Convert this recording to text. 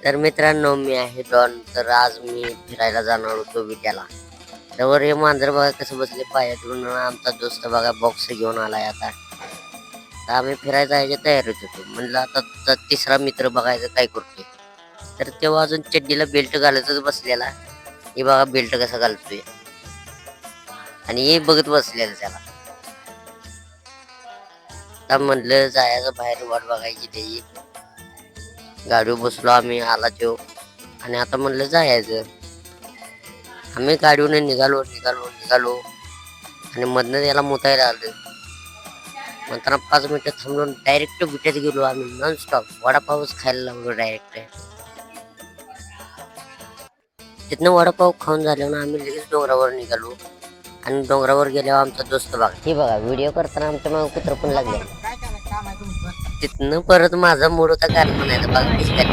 तर मित्रांनो, मी आहे डॉन. तर आज मी फिरायला जाणार होतो विट्याला. त्यावर हे मांजर बघा कसं बसले पायातून. आमचा दोस्त बघा बॉक्स घेऊन आलाय आता. तर आम्ही फिरायला जायच्या तयारीत होतो. म्हणलं आता तिसरा मित्र बघायचं काय करतोय. तर तेव्हा अजून चड्डीला बेल्ट घालतच बसलेला. हे बघा बेल्ट कसा घालतोय आणि हे बघत बसलेलं त्याला. आता म्हणलं जायचं बाहेर वाट बघायची त्याची. गाडीवर बसलो आम्ही, आला तो. आणि आता म्हणलं जायचं. आम्ही गाडीवर निघालो निघालो निघालो आणि मधनं त्याला मुतायला आलं. नंतर 5 मिनिटं थांबलो, डायरेक्ट विट्यात गेलो आम्ही. नॉनस्टॉप वडापावच खायला लागलो डायरेक्ट. तिथनं वडापाव खाऊन झाल्यावर आम्ही लगेच डोंगरावर निघालो. आणि डोंगरावर गेल्यावर आमचा दोस्त बघा, हे बघा व्हिडिओ करताना आमच्या मागे कुत्र पण लागले. तिथनं परत माझा मूड होता गाणं म्हणायचा. बघा कशी काय